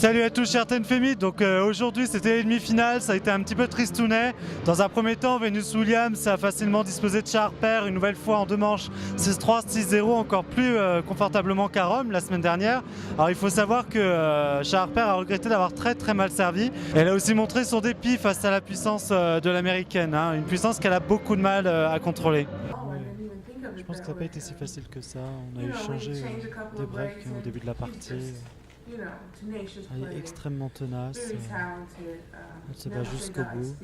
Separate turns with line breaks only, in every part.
Salut à tous, chers Tenfemi. Donc aujourd'hui c'était les demi-finales, ça a été un petit peu tristounet. Dans un premier temps, Venus Williams a facilement disposé de Shah Harper une nouvelle fois en deux manches 6-3, 6-0, encore plus confortablement qu'à Rome la semaine dernière. Alors il faut savoir que Shah Harper a regretté d'avoir très mal servi. Elle a aussi montré son dépit face à la puissance de l'américaine, hein, une puissance qu'elle a beaucoup de mal à contrôler. Je pense que ça n'a pas été si facile que ça. On a échangé des breaks au début de la partie. Elle est extrêmement tenace. Elle se bat jusqu'au bout.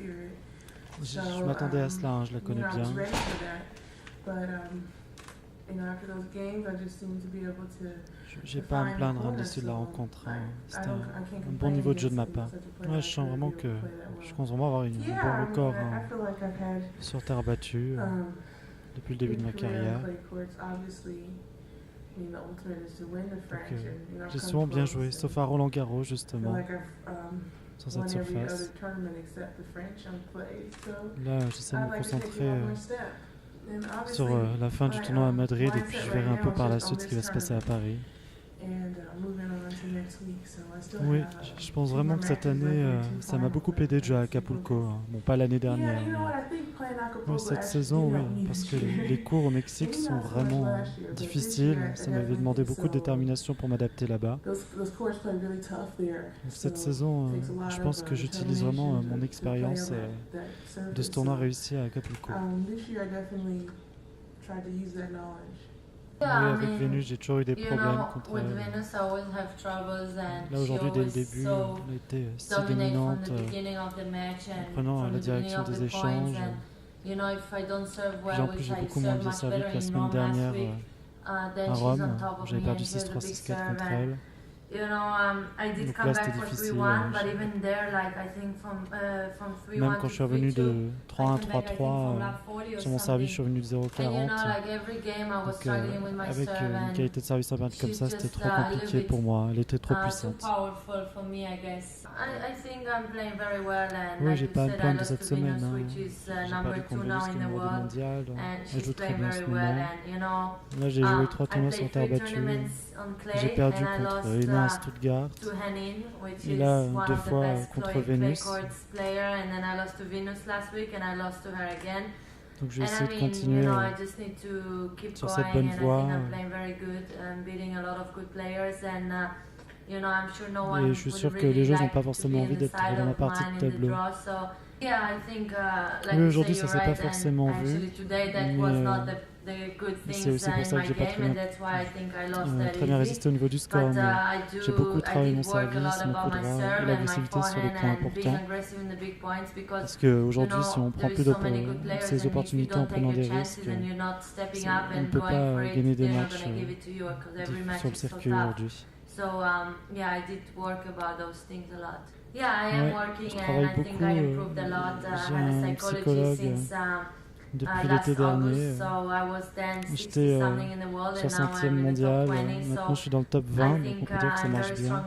Je m'attendais à cela, hein, je la connais bien. J'ai pas à me plaindre à l'issue de la rencontre. Hein. C'était un bon niveau de jeu de ma part. Ouais, je sens vraiment que je pense vraiment avoir un bon record sur terre battue depuis le début de ma carrière. J'ai souvent bien joué, sauf à Roland Garros justement, sur cette surface. Là, j'essaie de me concentrer sur la fin du tournoi à Madrid et puis je verrai un peu par la suite ce qui va se passer à Paris. Oui, je pense vraiment que cette année, ça m'a beaucoup aidé de jouer à Acapulco. Hein. Bon, pas l'année dernière, mais cette saison, oui, parce que les cours au Mexique sont vraiment difficiles. Ça m'avait demandé beaucoup de détermination pour m'adapter là-bas. Cette saison, je pense que j'utilise vraiment mon expérience de ce tournoi réussi à Acapulco. Oui, avec Vénus, j'ai toujours eu des problèmes contre elle. Là, aujourd'hui, dès le début, elle a été si dominante, en prenant la direction des échanges. Puis en plus, j'ai beaucoup moins bien servi que la semaine dernière à Rome. J'avais perdu 6-3, 6-4 contre elle. Donc là, c'était difficile. Même quand je suis revenu de 3-1, 3-3, sur mon service, je suis revenu de 0-40. Donc, avec une qualité de service inverse comme ça, c'était trop compliqué pour moi. Elle était trop puissante. Oui, j'ai pas à me plaindre de cette semaine. Hein. J'ai perdu contre Venus, qui est numéro 2 mondial. Elle joue très bien en ce moment. Là, j'ai joué 3 tournois sur terre battue. J'ai perdu contre Ina à Stuttgart. Et là, 2 fois contre Venus. Donc je vais essayer de continuer sur cette bonne voie. Et je suis sûr que les joueurs n'ont pas forcément envie d'être dans ma partie de tableau. Oui, aujourd'hui ça s'est pas forcément vu, mais c'est aussi pour ça que j'ai pas très bien résisté au niveau du score. Mais j'ai beaucoup travaillé mon service, mon coup droit et l'agressivité sur les points importants. Parce qu'aujourd'hui, si on prend plus ces opportunités en prenant des risques, on ne peut pas gagner des matchs sur le circuit aujourd'hui. Ouais, je travaille beaucoup. J'ai un psychologue depuis l'été dernier. J'étais 60e mondial. Maintenant, je suis dans le top 20, donc on peut dire que ça marche bien.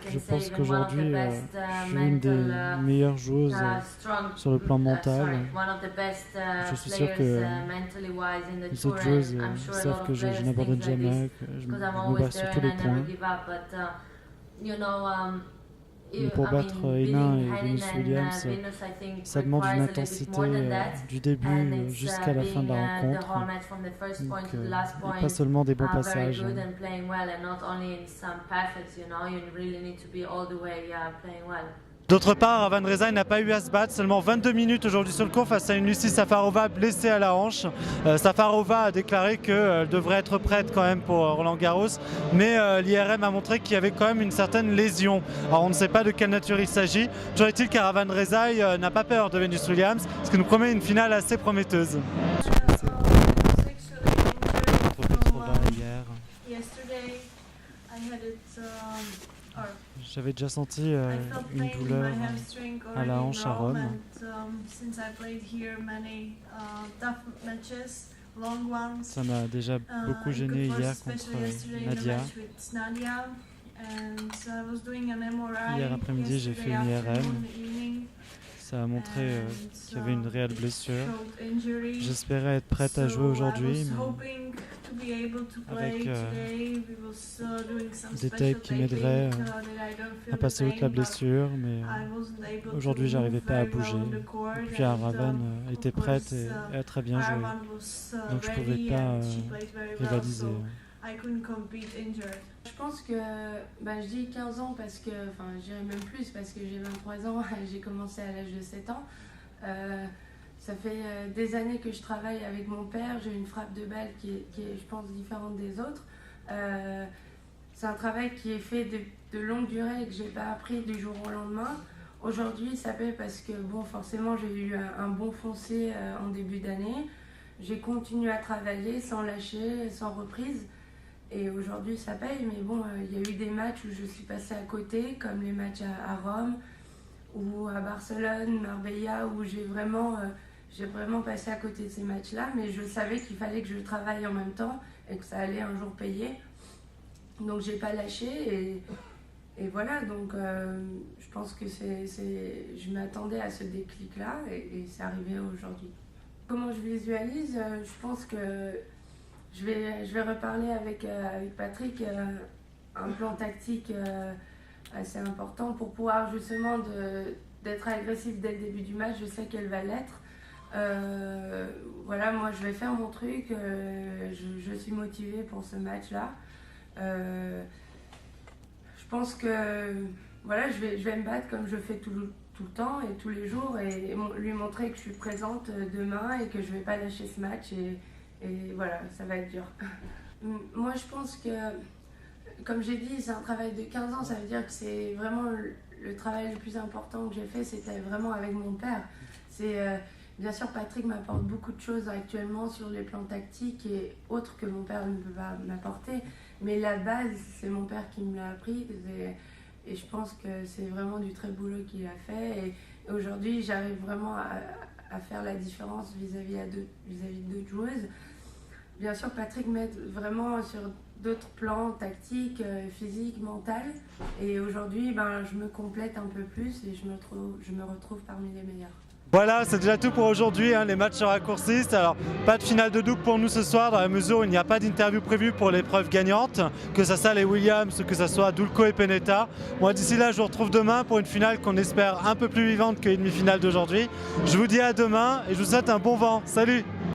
Je pense qu'aujourd'hui, je suis une des meilleures joueuses sur le plan mental. Je suis sûr que les autres joueuses savent que je n'abandonne jamais, que je me bats sur tous les points. Mais pour battre Ina et Venus Williams, ça demande une intensité du début jusqu'à la fin de la rencontre. Donc, et pas seulement des bons passages. D'autre part, Van Reza n'a pas eu à se battre, seulement 22 minutes aujourd'hui sur le court face à une Lucie Safarova blessée à la hanche. Safarova a déclaré qu'elle devrait être prête quand même pour Roland Garros, mais l'IRM a montré qu'il y avait quand même une certaine lésion. Alors on ne sait pas de quelle nature il s'agit. Toujours est-il qu'Aravan Rezaï n'a pas peur de Venus Williams, ce qui nous promet une finale assez prometteuse. J'avais déjà senti une douleur à la hanche à Rome. Ça m'a déjà beaucoup gêné hier contre Nadia. Hier après-midi, j'ai fait une IRM. Ça a montré qu'il y avait une réelle blessure. J'espérais être prête à jouer aujourd'hui, mais avec des takes qui m'aideraient à passer outre la blessure, mais aujourd'hui j'arrivais pas à bouger. Et puis Raven était prête et elle a très bien joué, donc je pouvais pas rivaliser.
Je pense que je dis 15 ans parce que, enfin je dirais même plus parce que j'ai 23 ans et j'ai commencé à l'âge de 7 ans. Ça fait des années que je travaille avec mon père, j'ai une frappe de balle qui est je pense différente des autres. C'est un travail qui est fait de longue durée et que j'ai pas appris du jour au lendemain. Aujourd'hui ça paye parce que bon forcément j'ai eu un bon foncé en début d'année. J'ai continué à travailler sans lâcher, sans reprise. Et aujourd'hui ça paye, mais bon, il y a eu des matchs où je suis passée à côté, comme les matchs à Rome ou à Barcelone, Marbella, où j'ai vraiment passé à côté de ces matchs-là, mais je savais qu'il fallait que je travaille en même temps et que ça allait un jour payer. Donc j'ai pas lâché et voilà, donc je pense que je m'attendais à ce déclic-là et c'est arrivé aujourd'hui. Comment je visualise, je pense que je vais reparler avec Patrick un plan tactique assez important pour pouvoir justement d'être agressif dès le début du match. Je sais qu'elle va l'être. Voilà, moi je vais faire mon truc, je suis motivée pour ce match-là. Je pense que voilà, je vais me battre comme je fais tout le temps et tous les jours et lui montrer que je suis présente demain et que je ne vais pas lâcher ce match et voilà, ça va être dur. Moi je pense que, comme j'ai dit, c'est un travail de 15 ans, ça veut dire que c'est vraiment le travail le plus important que j'ai fait, c'était vraiment avec mon père. Bien sûr, Patrick m'apporte beaucoup de choses actuellement sur les plans tactiques et autres que mon père ne peut pas m'apporter, mais la base, c'est mon père qui me l'a appris et je pense que c'est vraiment du très boulot qu'il a fait et aujourd'hui, j'arrive vraiment à faire la différence vis-à-vis d'autres joueuses. Bien sûr, Patrick m'aide vraiment sur d'autres plans tactiques, physiques, mentales. Et aujourd'hui, je me complète un peu plus et je me retrouve parmi les meilleurs.
Voilà, c'est déjà tout pour aujourd'hui, les matchs se raccourcissent. Alors, pas de finale de double pour nous ce soir, dans la mesure où il n'y a pas d'interview prévue pour l'épreuve gagnante, que ce soit les Williams ou que ce soit Dulko et Pennetta. Moi, d'ici là, je vous retrouve demain pour une finale qu'on espère un peu plus vivante que les demi-finales d'aujourd'hui. Je vous dis à demain et je vous souhaite un bon vent. Salut!